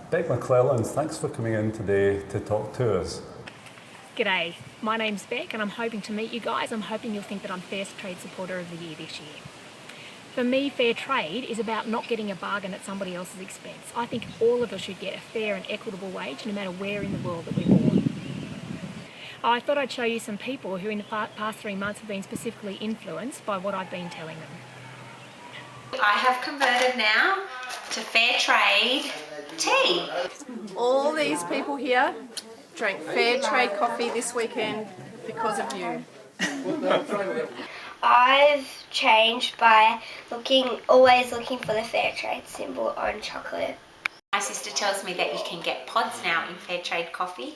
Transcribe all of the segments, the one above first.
Beck McClellan, thanks for coming in today to talk to us. G'day, my name's Beck and I'm hoping to meet you guys. I'm hoping you'll think that I'm Fairtrade Supporter of the Year this year. For me, fair trade is about not getting a bargain at somebody else's expense. I think all of us should get a fair and equitable wage no matter where in the world that we're born. I thought I'd show you some people who in the past 3 months have been specifically influenced by what I've been telling them. I have converted now to Fairtrade tea. All these people here drank Fairtrade coffee this weekend because of you. I've changed by always looking for the Fairtrade symbol on chocolate. My sister tells me that you can get pods now in Fairtrade coffee.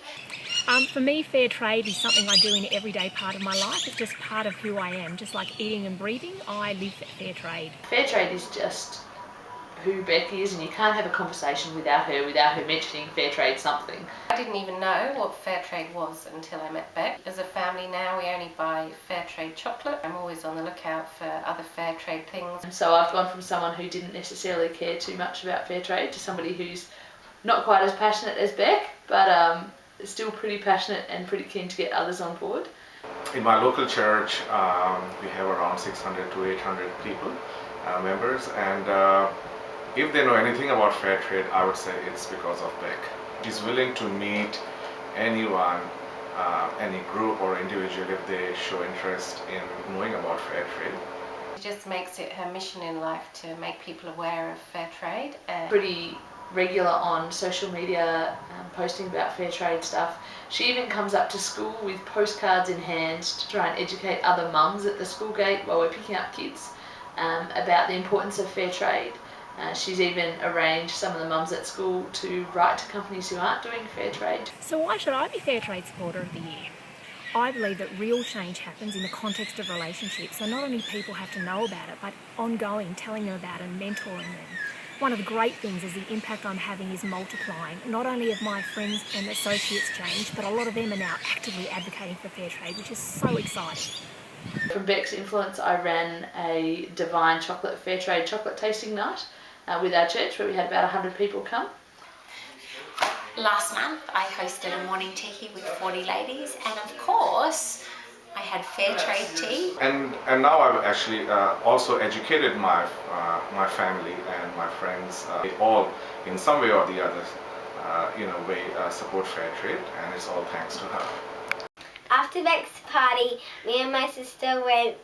For me, fair trade is something I do in an everyday part of my life. It's just part of who I am. Just like eating and breathing, I live for fair trade. Fairtrade is just who Beck is, and you can't have a conversation without her mentioning Fairtrade something. I didn't even know what Fairtrade was until I met Beck. As a family now, we only buy Fairtrade chocolate. I'm always on the lookout for other Fairtrade things. So I've gone from someone who didn't necessarily care too much about Fairtrade to somebody who's not quite as passionate as Beck, but still pretty passionate and pretty keen to get others on board. In my local church, we have around 600 to 800 people, members, and if they know anything about Fairtrade, I would say it's because of Beck. She's willing to meet anyone, any group or individual if they show interest in knowing about Fairtrade. She just makes it her mission in life to make people aware of Fairtrade. Pretty regular on social media, posting about Fairtrade stuff. She even comes up to school with postcards in hand to try and educate other mums at the school gate while we're picking up kids about the importance of Fairtrade. She's even arranged some of the mums at school to write to companies who aren't doing Fairtrade. So why should I be Fairtrade Supporter of the Year? I believe that real change happens in the context of relationships. So not only people have to know about it, but ongoing, telling them about it and mentoring them. One of the great things is the impact I'm having is multiplying. Not only have my friends and associates changed, but a lot of them are now actively advocating for fair trade, which is so exciting. From Beck's influence, I ran a Divine Chocolate Fairtrade chocolate tasting night with our church, where we had about 100 people come. Last month I hosted a morning tea with 40 ladies, and of course I had Fairtrade tea. And now I've actually also educated my family and my friends. They all, in some way or the other, support Fairtrade, and it's all thanks to her. After Beck's party, me and my sister went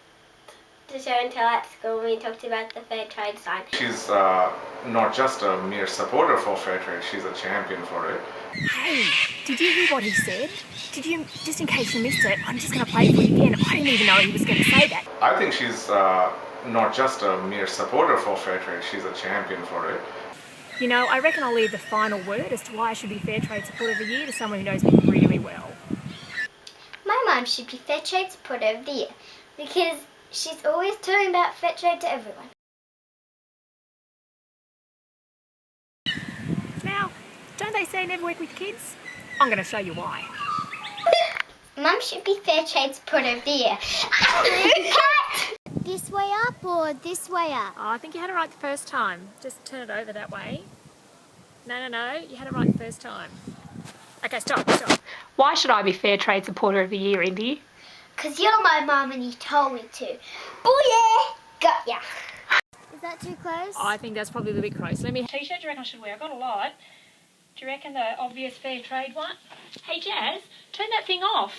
to show and tell at school and we talked about the Fairtrade sign. She's not just a mere supporter for Fairtrade, she's a champion for it. Hey, did you hear what he said? Just in case you missed it, I'm just going to play it for you again. I didn't even know he was going to say that. I think she's not just a mere supporter for Fairtrade, she's a champion for it. You know, I reckon I'll leave the final word as to why I should be Fairtrade Supporter of the Year to someone who knows me really well. My mum should be Fairtrade Supporter of the Year because she's always talking about Fairtrade to everyone. Now, don't they say never work with kids? I'm going to show you why. Mum should be Fairtrade Supporter of the Year. This way up or this way up? Oh, I think you had it right the first time. Just turn it over that way. No, you had it right the first time. Okay, stop. Why should I be Fairtrade Supporter of the Year, Indy? Because you're my mum and you told me to. Booyah! Got ya. Is that too close? I think that's probably a little bit close. T-shirt, do you reckon I should wear? I've got a lot. Do you reckon the obvious fair trade one? Hey Jazz, turn that thing off.